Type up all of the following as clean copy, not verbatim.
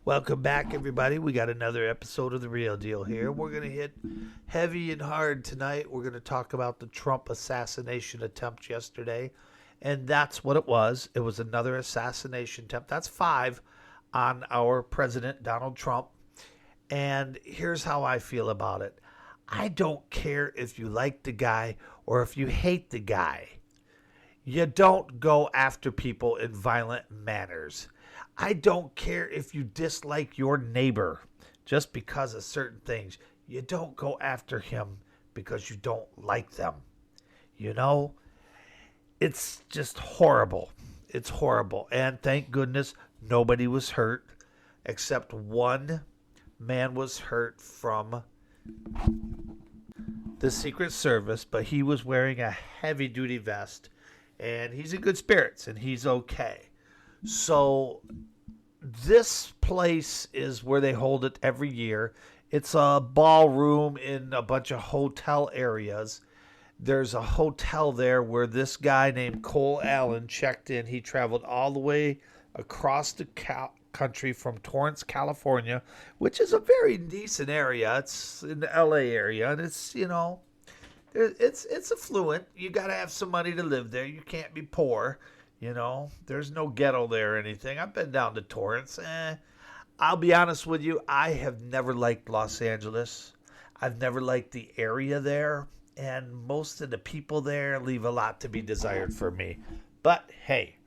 Welcome back, everybody. We got another episode of The Real Deal here. We're going to hit heavy and hard tonight. We're going to talk about the Trump assassination attempt yesterday. And that's what it was. It was another assassination attempt. That's 5 on our president, Donald Trump. And here's how I feel about it. I don't care if you like the guy or if you hate the guy. You don't go after people in violent manners. I don't care if you dislike your neighbor just because of certain things. You don't go after him because you don't like them. You know, it's just horrible. It's horrible. And thank goodness nobody was hurt except one man was hurt from the Secret Service, but he was wearing a heavy-duty vest, and he's in good spirits, and he's okay. So this place is where they hold it every year. It's a ballroom in a bunch of hotel areas. There's a hotel there where this guy named Cole Allen checked in. He traveled all the way across the country from Torrance, California, which is a very decent area. It's in the LA area, and it's, you know, it's affluent. You got to have some money to live there. You can't be poor. You know, there's no ghetto there or anything. I've been down to Torrance. I'll be honest with you. I have never liked Los Angeles. I've never liked the area there. And most of the people there leave a lot to be desired for me. But, hey,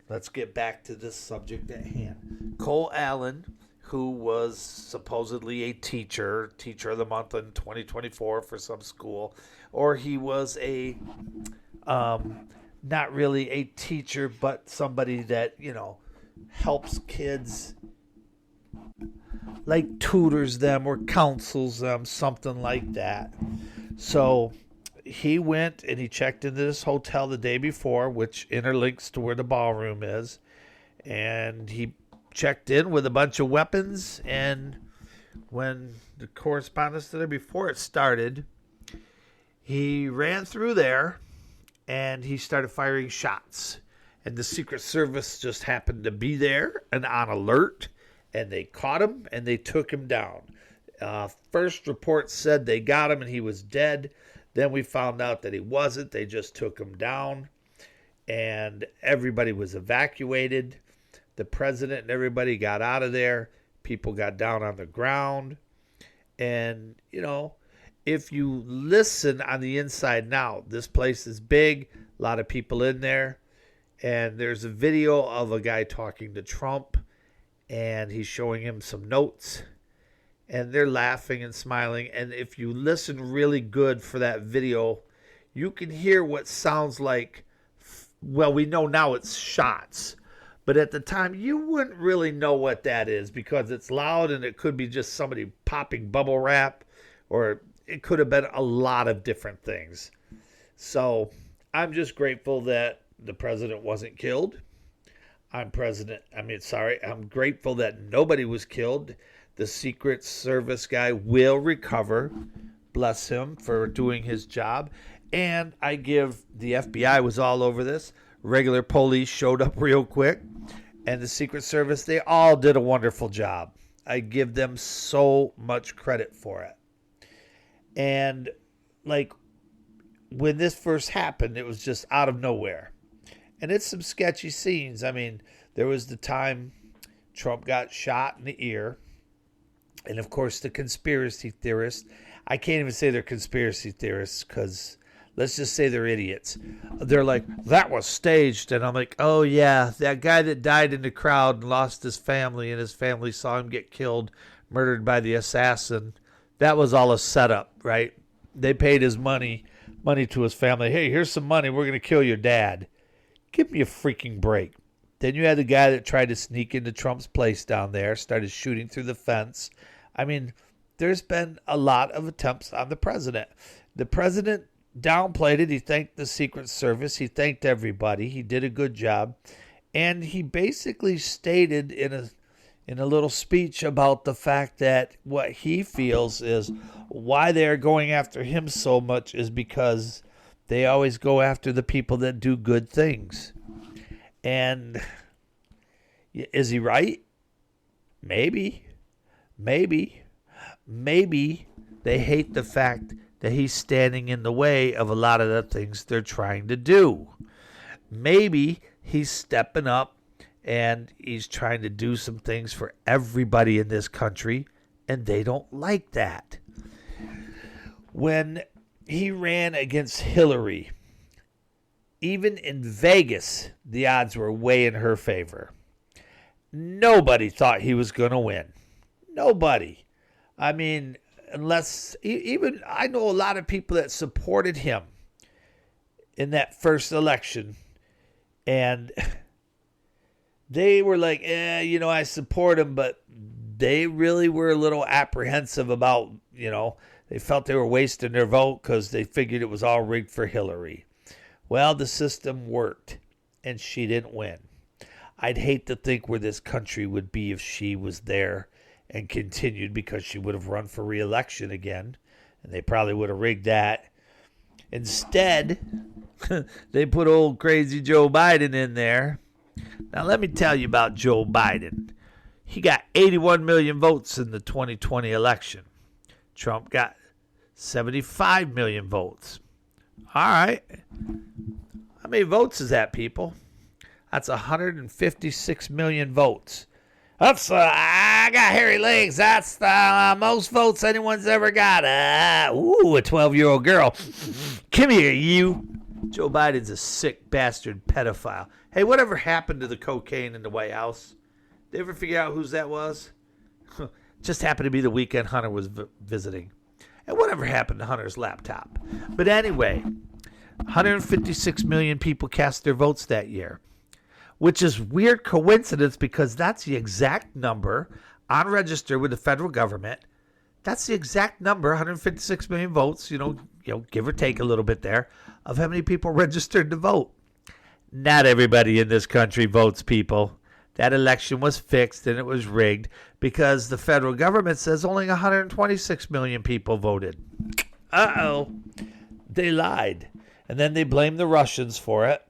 let's get back to this subject at hand. Cole Allen, who was supposedly a teacher of the month in 2024 for some school, or he was a not really a teacher, but somebody that, you know, helps kids, like tutors them or counsels them, something like that. So he went and he checked into this hotel the day before, which interlinks to where the ballroom is. And he checked in with a bunch of weapons. And when the correspondents did it before it started, he ran through there and he started firing shots. And the Secret Service just happened to be there and on alert. And they caught him and they took him down. First report said they got him and he was dead. Then we found out that he wasn't. They just took him down. And everybody was evacuated. The president and everybody got out of there. People got down on the ground. And, you know, if you listen on the inside now, this place is big, a lot of people in there, and there's a video of a guy talking to Trump, and he's showing him some notes, and they're laughing and smiling, and if you listen really good for that video, you can hear what sounds like, well, we know now it's shots, but at the time, you wouldn't really know what that is because it's loud, and it could be just somebody popping bubble wrap, or it could have been a lot of different things. So I'm just grateful that the president wasn't killed. I'm grateful that nobody was killed. The Secret Service guy will recover. Bless him for doing his job. And I give the FBI was all over this. Regular police showed up real quick. And the Secret Service, they all did a wonderful job. I give them so much credit for it. And, like, when this first happened, it was just out of nowhere. And it's some sketchy scenes. I mean, there was the time Trump got shot in the ear. And, of course, the conspiracy theorists, I can't even say they're conspiracy theorists because let's just say they're idiots. They're like, that was staged. And I'm like, oh, yeah, that guy that died in the crowd and lost his family and his family saw him get killed, murdered by the assassin. That was all a setup, right? They paid his money to his family. Hey, here's some money. We're going to kill your dad. Give me a freaking break. Then you had the guy that tried to sneak into Trump's place down there, started shooting through the fence. I mean, there's been a lot of attempts on the president. The president downplayed it. He thanked the Secret Service. He thanked everybody. He did a good job. And he basically stated in a little speech about the fact that what he feels is why they're going after him so much is because they always go after the people that do good things. And is he right? Maybe, maybe, maybe they hate the fact that he's standing in the way of a lot of the things they're trying to do. Maybe he's stepping up and he's trying to do some things for everybody in this country, and they don't like that. When he ran against Hillary, even in Vegas, the odds were way in her favor. Nobody thought he was going to win. Nobody. I mean, unless, even I know a lot of people that supported him in that first election, and they were like, I support him, but they really were a little apprehensive about, they felt they were wasting their vote because they figured it was all rigged for Hillary. Well, the system worked, and she didn't win. I'd hate to think where this country would be if she was there and continued, because she would have run for re-election again, and they probably would have rigged that. Instead, they put old crazy Joe Biden in there. Now, let me tell you about Joe Biden. He got 81 million votes in the 2020 election. Trump got 75 million votes. All right. How many votes is that, people? That's 156 million votes. That's I got hairy legs. That's the most votes anyone's ever got. A 12-year-old girl. Come here, you. Joe Biden's a sick bastard pedophile. Hey, whatever happened to the cocaine in the White House? Did you ever figure out whose that was? Just happened to be the weekend Hunter was visiting. And whatever happened to Hunter's laptop? But anyway, 156 million people cast their votes that year, which is weird coincidence because that's the exact number on register with the federal government. That's the exact number, 156 million votes, give or take a little bit there, of how many people registered to vote. Not everybody in this country votes, people. That election was fixed and it was rigged because the federal government says only 126 million people voted. Uh-oh. They lied. And then they blamed the Russians for it.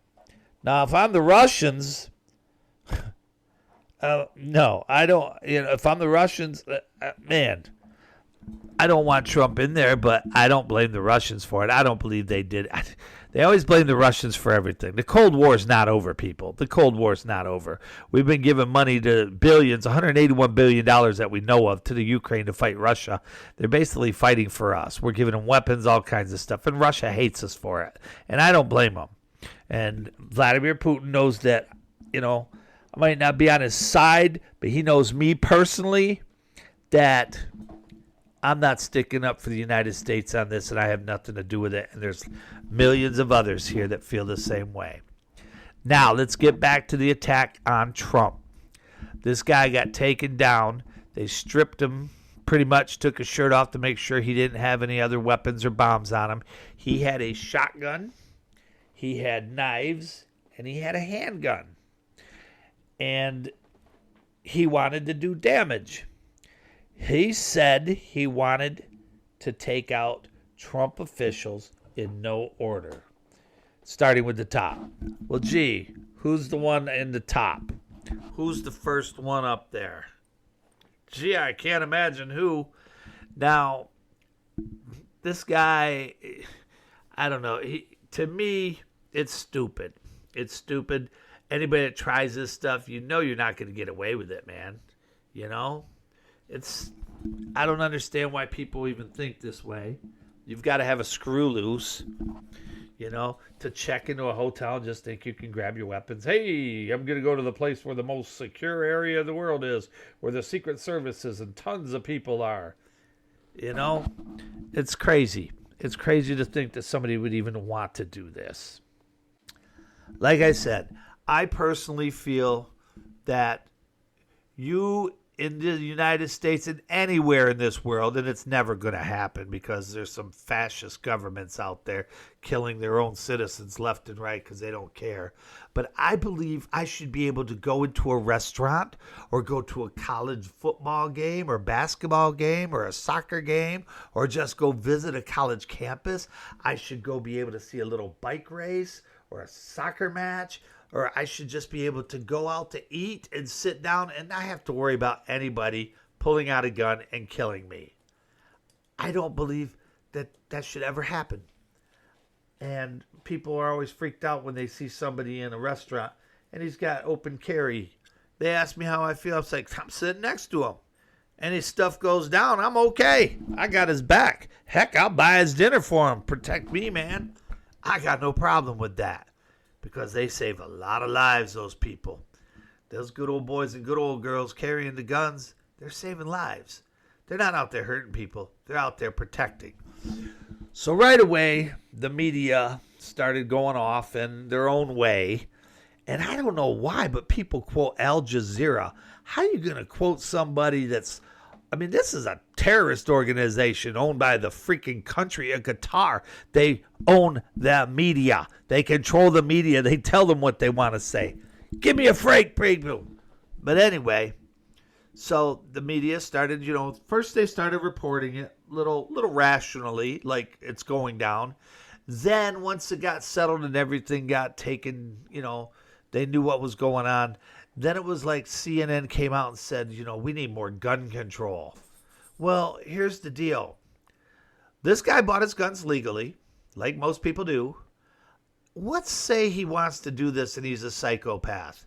Now, if I'm the Russians, no, I don't, if I'm the Russians, man, I don't want Trump in there, but I don't blame the Russians for it. I don't believe they did. They always blame the Russians for everything. The Cold War is not over, people. The Cold War is not over. We've been giving money to billions, $181 billion that we know of, to the Ukraine to fight Russia. They're basically fighting for us. We're giving them weapons, all kinds of stuff, and Russia hates us for it. And I don't blame them. And Vladimir Putin knows that, I might not be on his side, but he knows me personally that I'm not sticking up for the United States on this, and I have nothing to do with it. And there's millions of others here that feel the same way. Now, let's get back to the attack on Trump. This guy got taken down. They stripped him, pretty much took his shirt off to make sure he didn't have any other weapons or bombs on him. He had a shotgun, he had knives, and he had a handgun. And he wanted to do damage. He said he wanted to take out Trump officials in no order, starting with the top. Well, gee, who's the one in the top? Who's the first one up there? Gee, I can't imagine who. Now, this guy, I don't know. To me, it's stupid. It's stupid. Anybody that tries this stuff, you're not going to get away with it, man. I don't understand why people even think this way. You've got to have a screw loose, to check into a hotel and just think you can grab your weapons. Hey, I'm going to go to the place where the most secure area of the world is, where the Secret Service is and tons of people are. It's crazy. It's crazy to think that somebody would even want to do this. Like I said, I personally feel that you in the United States and anywhere in this world, and it's never going to happen because there's some fascist governments out there killing their own citizens left and right because they don't care. But I believe I should be able to go into a restaurant or go to a college football game or basketball game or a soccer game or just go visit a college campus. I should go be able to see a little bike race or a soccer match or I should just be able to go out to eat and sit down and not have to worry about anybody pulling out a gun and killing me. I don't believe that that should ever happen. And people are always freaked out when they see somebody in a restaurant and he's got open carry. They ask me how I feel. I'm like, I'm sitting next to him. And his stuff goes down, I'm okay. I got his back. Heck, I'll buy his dinner for him. Protect me, man. I got no problem with that. Because they save a lot of lives, those people. Those good old boys and good old girls carrying the guns, they're saving lives. They're not out there hurting people. They're out there protecting. So right away, the media started going off in their own way. And I don't know why, but people quote Al Jazeera. How are you going to quote somebody that's, I mean, this is a terrorist organization owned by the freaking country of Qatar. They own the media. They control the media. They tell them what they want to say. Give me a break, people. But anyway, so the media started, first they started reporting it little rationally, like it's going down. Then once it got settled and everything got taken, they knew what was going on. Then it was like CNN came out and said, we need more gun control. Well, here's the deal. This guy bought his guns legally, like most people do. Let's say he wants to do this and he's a psychopath.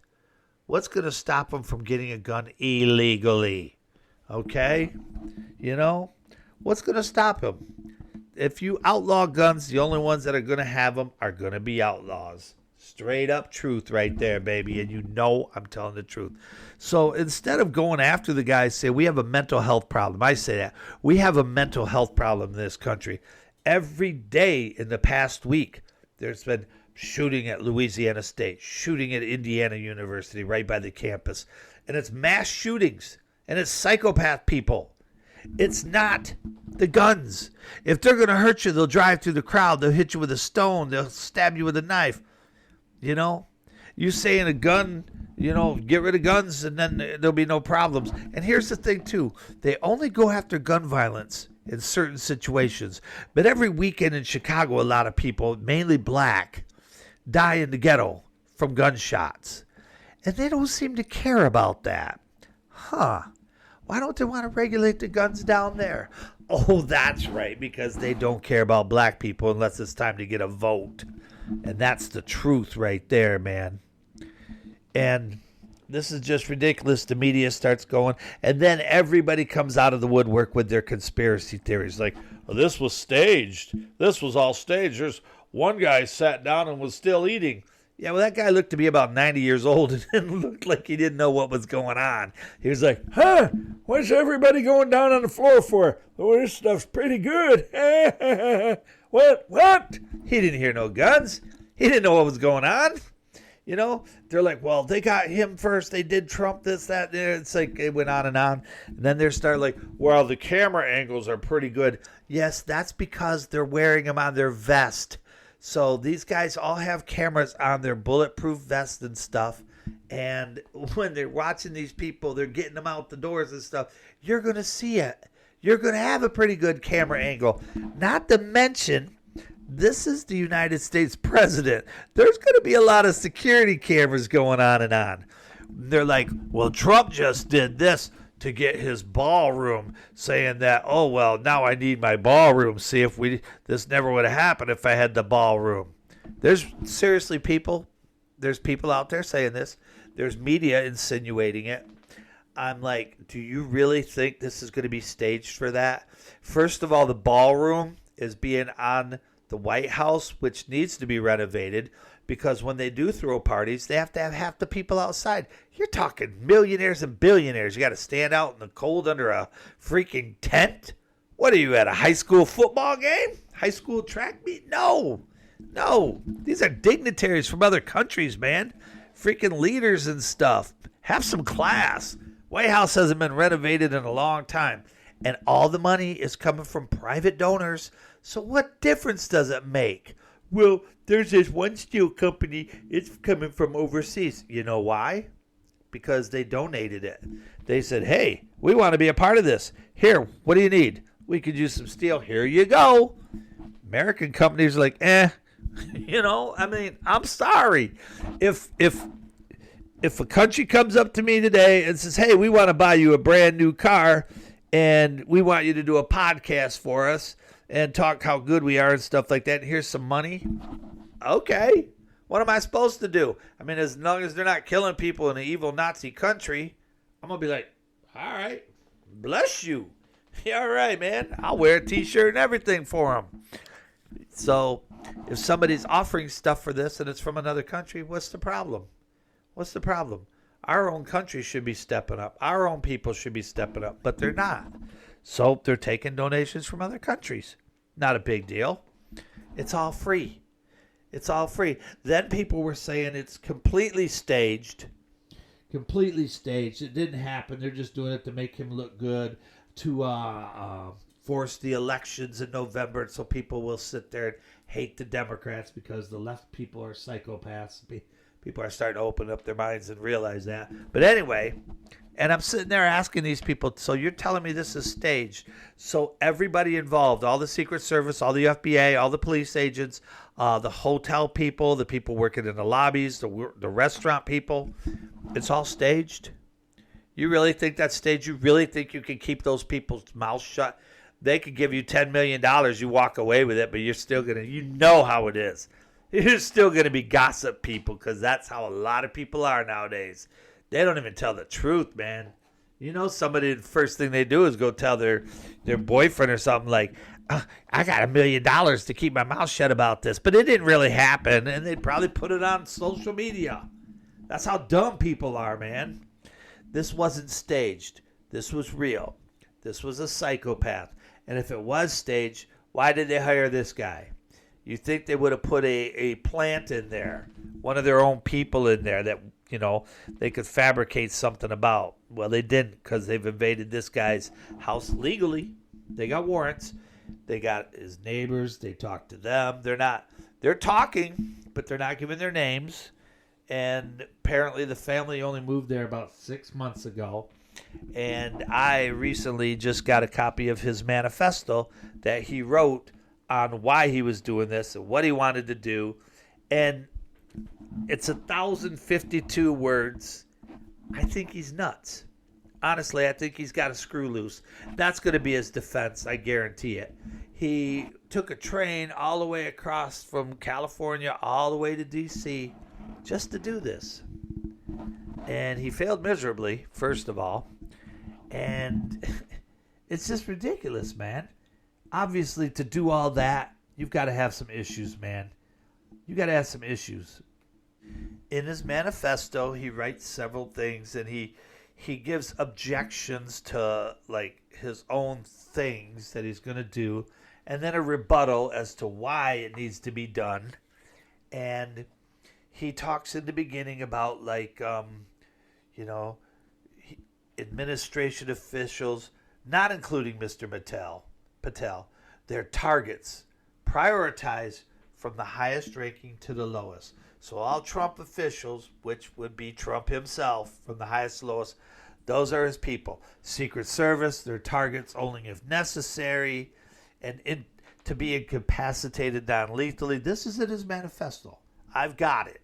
What's going to stop him from getting a gun illegally? Okay? What's going to stop him? If you outlaw guns, the only ones that are going to have them are going to be outlaws. Straight up truth right there, baby. And I'm telling the truth. So instead of going after the guys, say we have a mental health problem. I say that. We have a mental health problem in this country. Every day in the past week, there's been shooting at Louisiana State, shooting at Indiana University right by the campus. And it's mass shootings. And it's psychopath people. It's not the guns. If they're going to hurt you, they'll drive through the crowd. They'll hit you with a stone. They'll stab you with a knife. You saying a gun, get rid of guns and then there'll be no problems. And here's the thing, too. They only go after gun violence in certain situations. But every weekend in Chicago, a lot of people, mainly black, die in the ghetto from gunshots. And they don't seem to care about that. Why don't they want to regulate the guns down there? Oh, that's right, because they don't care about black people unless it's time to get a vote. And that's the truth right there, man. And this is just ridiculous. The media starts going, and then everybody comes out of the woodwork with their conspiracy theories. Like, well, this was staged. This was all staged. There's one guy sat down and was still eating. Yeah, well, that guy looked to be about 90 years old and looked like he didn't know what was going on. He was like, what's everybody going down on the floor for? Oh, this stuff's pretty good. What? He didn't hear no guns. He didn't know what was going on. They're like, well, they got him first. They did Trump, this, that. It's like it went on. And then they start like, well, the camera angles are pretty good. Yes, that's because they're wearing them on their vest. So these guys all have cameras on their bulletproof vests and stuff. And when they're watching these people, they're getting them out the doors and stuff. You're going to see it. You're going to have a pretty good camera angle. Not to mention, this is the United States president. There's going to be a lot of security cameras going on and on. They're like, well, Trump just did this to get his ballroom, saying that, oh, well, now I need my ballroom. See, this never would have happened if I had the ballroom. There's seriously there's people out there saying this. There's media insinuating it. I'm like, do you really think this is going to be staged for that? First of all, the ballroom is being on the White House, which needs to be renovated, because when they do throw parties, they have to have half the people outside. You're talking millionaires and billionaires. You got to stand out in the cold under a freaking tent? What are you, at a high school football game? High school track meet? No. These are dignitaries from other countries, man. Freaking leaders and stuff. Have some class. White House hasn't been renovated in a long time. And all the money is coming from private donors. So what difference does it make? Well, there's this one steel company. It's coming from overseas. You know why? Because they donated it. They said, hey, we want to be a part of this. Here, what do you need? We could use some steel. Here you go. American companies are like, I mean, I'm sorry. If a country comes up to me today and says, "Hey, we want to buy you a brand new car and we want you to do a podcast for us and talk how good we are and stuff like that, and here's some money." Okay. What am I supposed to do? I mean, as long as they're not killing people in an evil Nazi country, I'm going to be like, all right, bless you. Yeah, all right, man. I'll wear a t-shirt and everything for them. So if somebody's offering stuff for this and it's from another country, what's the problem? What's the problem? Our own country should be stepping up. Our own people should be stepping up, but they're not. So they're taking donations from other countries. Not a big deal. It's all free. It's all free. Then people were saying it's completely staged. Completely staged. It didn't happen. They're just doing it to make him look good, to force the elections in November so people will sit there and hate the Democrats because the left people are psychopaths. People are starting to open up their minds and realize that. But anyway, and I'm sitting there asking these people, so you're telling me this is staged. So everybody involved, all the Secret Service, all the FBI, all the police agents, the hotel people, the people working in the lobbies, the restaurant people, it's all staged? You really think that's staged? You really think you can keep those people's mouths shut? They could give you $10 million, you walk away with it, but you're still going to, you know how it is. You're still going to be gossip people because that's how a lot of people are nowadays. They don't even tell the truth, man. Somebody, the first thing they do is go tell their boyfriend or something like, I got $1 million to keep my mouth shut about this, but it didn't really happen, and they'd probably put it on social media. That's how dumb people are, man. This wasn't staged. This was real. This was a psychopath. And if it was staged, why did they hire this guy? You think they would have put a plant in there, one of their own people in there that, they could fabricate something about. Well, they didn't because they've invaded this guy's house legally. They got warrants. They got his neighbors. They talked to them. They're talking, but they're not giving their names. And apparently the family only moved there about 6 months ago. And I recently just got a copy of his manifesto that he wrote on why he was doing this and what he wanted to do. And it's 1,052 words. I think he's nuts. Honestly, I think he's got a screw loose. That's going to be his defense, I guarantee it. He took a train all the way across from California all the way to D.C. just to do this. And he failed miserably, first of all. And it's just ridiculous, man. Obviously, to do all that, you've got to have some issues, man. You got to have some issues. In his manifesto, he writes several things, and he gives objections to like his own things that he's going to do, and then a rebuttal as to why it needs to be done. And he talks in the beginning about like, administration officials, not including Mr. Patel, their targets prioritize from the highest ranking to the lowest. So all Trump officials, which would be Trump himself, from the highest to lowest, those are his people. Secret Service, their targets only if necessary, and to be incapacitated non-lethally. This is in his manifesto. I've got it.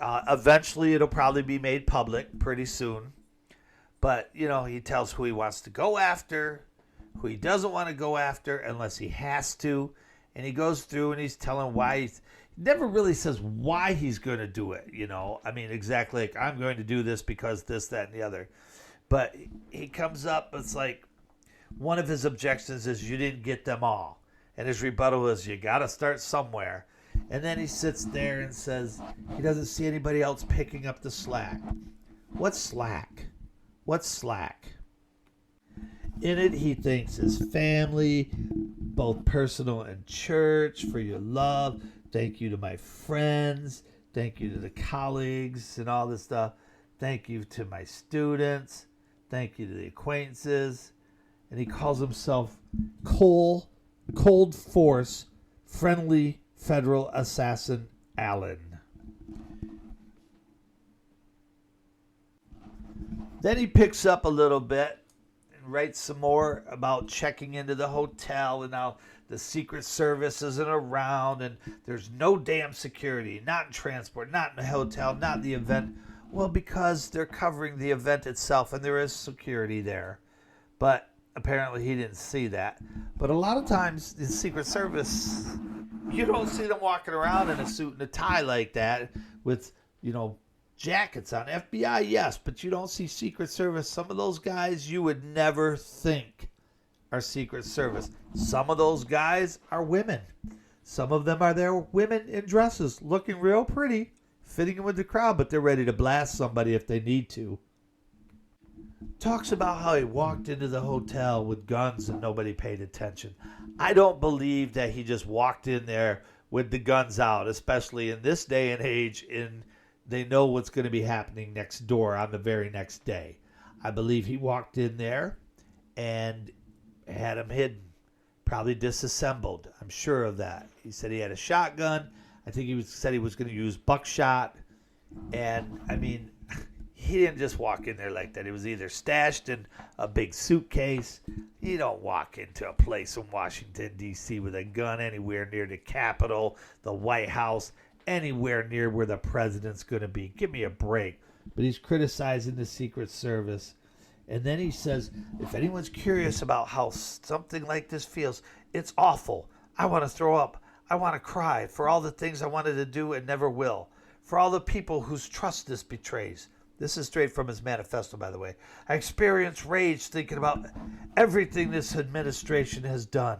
Eventually, it'll probably be made public pretty soon. But, he tells who he wants to go after, who he doesn't want to go after unless he has to. And he goes through and he's telling why he never really says why he's going to do it, I mean, exactly like, I'm going to do this because this, that, and the other. But he comes up, it's like, one of his objections is you didn't get them all. And his rebuttal is you got to start somewhere. And then he sits there and says he doesn't see anybody else picking up the slack. What's slack? What's slack? In it, he thanks his family, both personal and church, for your love. Thank you to my friends. Thank you to the colleagues and all this stuff. Thank you to my students. Thank you to the acquaintances. And he calls himself Cold Force Friendly Federal Assassin Allen. Then he picks up a little bit and writes some more about checking into the hotel and how the Secret Service isn't around and there's no damn security, not in transport, not in the hotel, not in the event. Well, because they're covering the event itself and there is security there. But apparently he didn't see that. But a lot of times the Secret Service, you don't see them walking around in a suit and a tie like that with, jackets on. FBI, yes, but you don't see Secret Service. Some of those guys you would never think are Secret Service. Some of those guys are women. Some of them are there women in dresses, looking real pretty, fitting in with the crowd, but they're ready to blast somebody if they need to. Talks about how he walked into the hotel with guns and nobody paid attention. I don't believe that he just walked in there with the guns out, especially in this day and age. They know what's going to be happening next door on the very next day. I believe he walked in there and had them hidden, probably disassembled. I'm sure of that. He said he had a shotgun. I think said he was going to use buckshot. And, he didn't just walk in there like that. It was either stashed in a big suitcase. You don't walk into a place in Washington, D.C. with a gun anywhere near the Capitol, the White House, anywhere near where the president's going to be. Give me a break. But he's criticizing the Secret Service. And then he says, if anyone's curious about how something like this feels, it's awful. I want to throw up. I want to cry for all the things I wanted to do and never will. For all the people whose trust this betrays. This is straight from his manifesto, by the way. I experience rage thinking about everything this administration has done.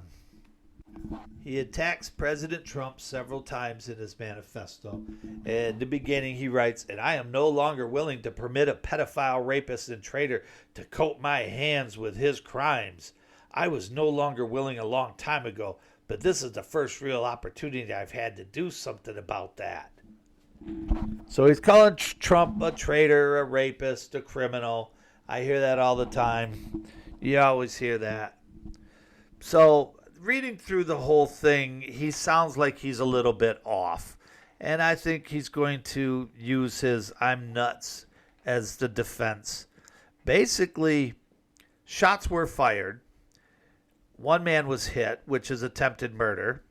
He attacks President Trump several times in his manifesto. In the beginning, he writes, and I am no longer willing to permit a pedophile, rapist, and traitor to coat my hands with his crimes. I was no longer willing a long time ago, but this is the first real opportunity I've had to do something about that. So he's calling Trump a traitor, a rapist, a criminal. I hear that all the time. You always hear that. So reading through the whole thing, he sounds like he's a little bit off. And I think he's going to use his I'm nuts as the defense. Basically, shots were fired. One man was hit, which is attempted murder.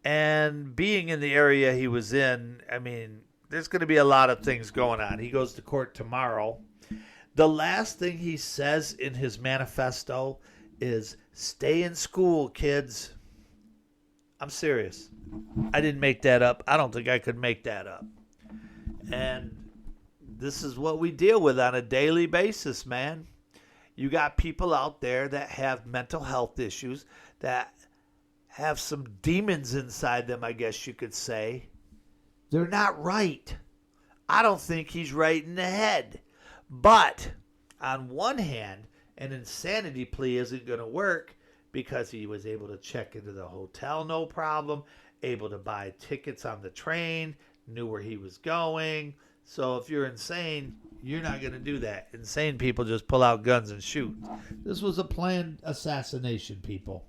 And being in the area he was in, there's going to be a lot of things going on. He goes to court tomorrow. The last thing he says in his manifesto is, stay in school, kids. I'm serious. I didn't make that up. I don't think I could make that up. And this is what we deal with on a daily basis, man. You got people out there that have mental health issues, that have some demons inside them, I guess you could say. They're not right. I don't think he's right in the head. But on one hand, an insanity plea isn't going to work because he was able to check into the hotel no problem, able to buy tickets on the train, knew where he was going. So if you're insane, you're not going to do that. Insane people just pull out guns and shoot. This was a planned assassination, people.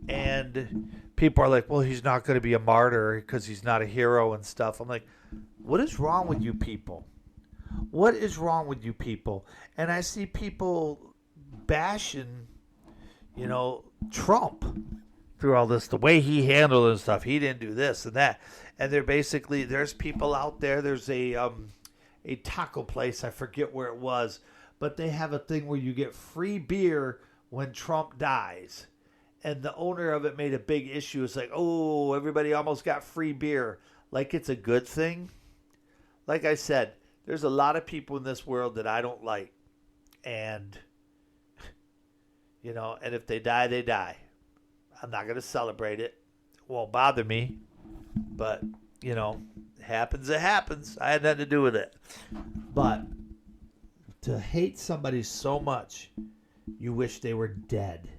And people are like, well, he's not going to be a martyr because he's not a hero and stuff. I'm like, what is wrong with you people? What is wrong with you people? And I see people bashing, Trump through all this, the way he handled and stuff. He didn't do this and that. And there's people out there. There's a taco place. I forget where it was. But they have a thing where you get free beer when Trump dies. And the owner of it made a big issue. It's like, oh, everybody almost got free beer. Like it's a good thing. Like I said, there's a lot of people in this world that I don't like. And, and if they die, they die. I'm not going to celebrate it. It won't bother me. But, happens, it happens. I had nothing to do with it. But to hate somebody so much, you wish they were dead.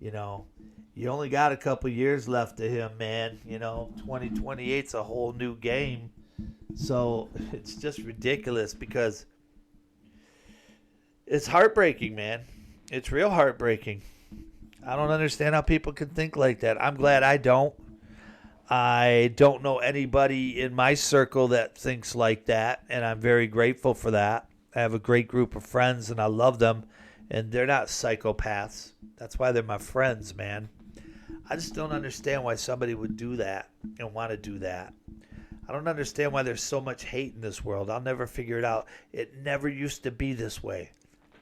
You only got a couple years left to him, man. 2028's a whole new game. So it's just ridiculous because it's heartbreaking, man. It's real heartbreaking. I don't understand how people can think like that. I'm glad I don't. I don't know anybody in my circle that thinks like that, and I'm very grateful for that. I have a great group of friends, and I love them. And they're not psychopaths. That's why they're my friends, man. I just don't understand why somebody would do that and want to do that. I don't understand why there's so much hate in this world. I'll never figure it out. It never used to be this way.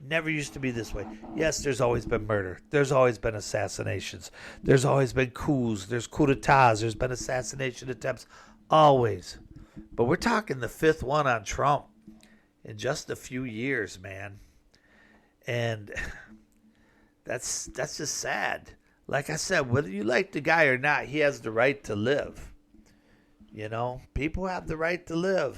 Never used to be this way. Yes, there's always been murder. There's always been assassinations. There's always been coups. There's coup d'etats. There's been assassination attempts. Always. But we're talking the fifth one on Trump in just a few years, man. And that's just sad. Like I said, whether you like the guy or not, he has the right to live. You know, people have the right to live.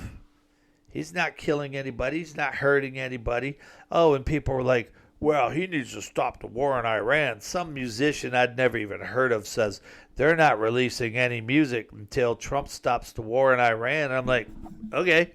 He's not killing anybody. He's not hurting anybody. Oh, and people were like, well, he needs to stop the war in Iran. Some musician I'd never even heard of says they're not releasing any music until Trump stops the war in Iran. I'm like, okay,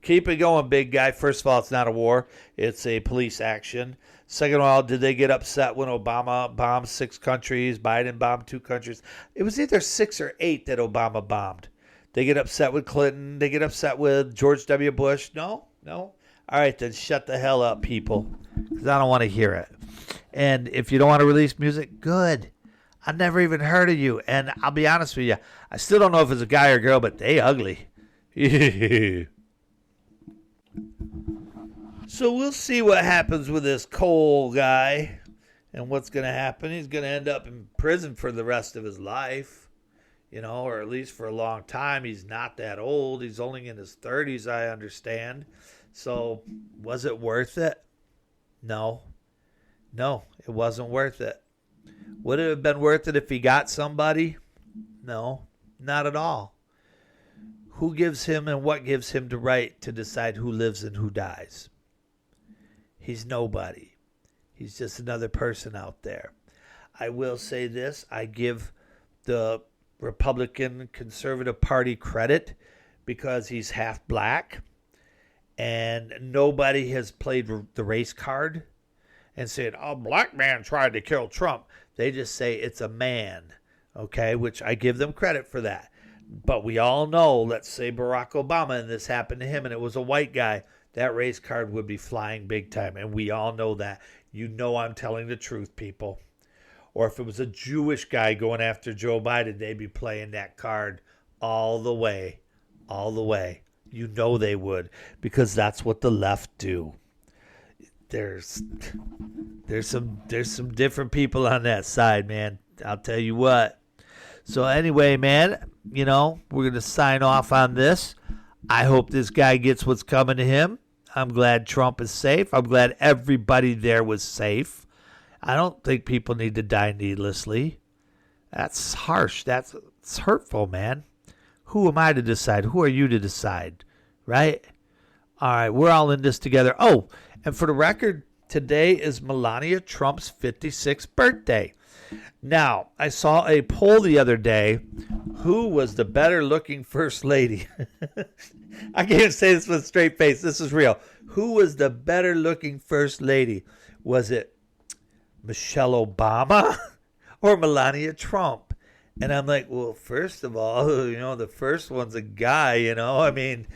keep it going, big guy. First of all, it's not a war. It's a police action. Second of all, did they get upset when Obama bombed 6 countries, Biden bombed 2 countries? It was either 6 or 8 that Obama bombed. They get upset with Clinton. They get upset with George W. Bush. No. All right, then shut the hell up, people, because I don't want to hear it. And if you don't want to release music, good. I never even heard of you. And I'll be honest with you, I still don't know if it's a guy or girl, but they ugly. So we'll see what happens with this Cole guy and what's going to happen. He's going to end up in prison for the rest of his life. You know, or at least for a long time. He's not that old. He's only in his 30s, I understand. So, was it worth it? No, it wasn't worth it. Would it have been worth it if he got somebody? No, not at all. Who gives him and what gives him the right to decide who lives and who dies? He's nobody. He's just another person out there. I will say this. I give the Republican Conservative Party credit because he's half black and nobody has played the race card and said, a black man tried to kill Trump. They just say it's a man, okay, which I give them credit for that. But we all know, let's say Barack Obama and this happened to him and it was a white guy, that race card would be flying big time. And we all know that. You know I'm telling the truth, people. Or if it was a Jewish guy going after Joe Biden, they'd be playing that card all the way. All the way. You know they would, because that's what the left do. There's some different people on that side, man. I'll tell you what. So anyway, man, you know, we're going to sign off on this. I hope this guy gets what's coming to him. I'm glad Trump is safe. I'm glad everybody there was safe. I don't think people need to die needlessly. That's harsh. It's hurtful, man. Who am I to decide? Who are you to decide? Right? All right, we're all in this together. Oh, and for the record, today is Melania Trump's 56th birthday. Now, I saw a poll the other day. Who was the better looking first lady? I can't say this with a straight face. This is real. Who was the better looking first lady? Was it Michelle Obama or Melania Trump? And I'm like, well, first of all, you know, the first one's a guy, you know. I mean,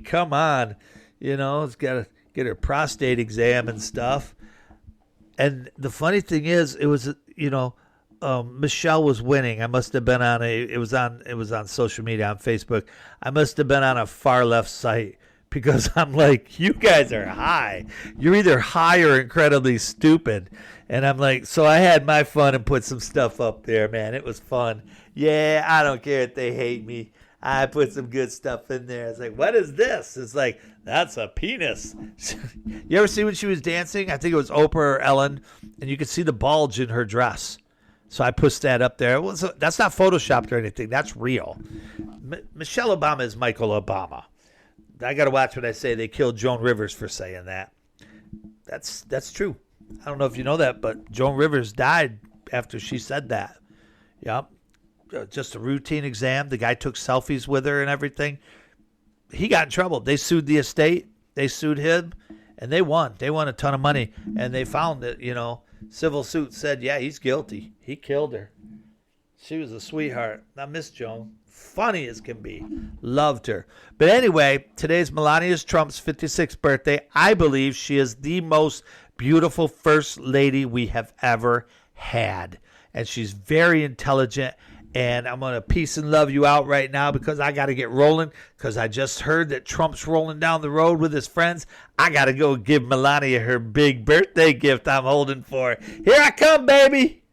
come on. You know, it's got to get her prostate exam and stuff. And the funny thing is, it was, you know, Michelle was winning. I must have been on it was on social media, on Facebook. I must have been on a far left site because I'm like, you guys are high. You're either high or incredibly stupid. And I'm like, so I had my fun and put some stuff up there, man. It was fun. Yeah, I don't care if they hate me. I put some good stuff in there. It's like, what is this? It's like, that's a penis. You ever see when she was dancing? I think it was Oprah or Ellen, and you could see the bulge in her dress. So I pushed that up there. That's not photoshopped or anything. That's real. Michelle Obama is Michael Obama. I got to watch what I say. They killed Joan Rivers for saying that. That's true. I don't know if you know that, but Joan Rivers died after she said that. Yep. Just a routine exam. The guy took selfies with her and everything. He got in trouble. They sued the estate. They sued him, and they won. They won a ton of money, and they found that, you know, civil suit said, yeah, he's guilty. He killed her. She was a sweetheart. I miss Joan. Funny as can be. Loved her. But anyway, today's Melania Trump's 56th birthday. I believe she is the most beautiful first lady we have ever had. And she's very intelligent. And I'm going to peace and love you out right now because I got to get rolling because I just heard that Trump's rolling down the road with his friends. I got to go give Melania her big birthday gift I'm holding for her. Here I come, baby.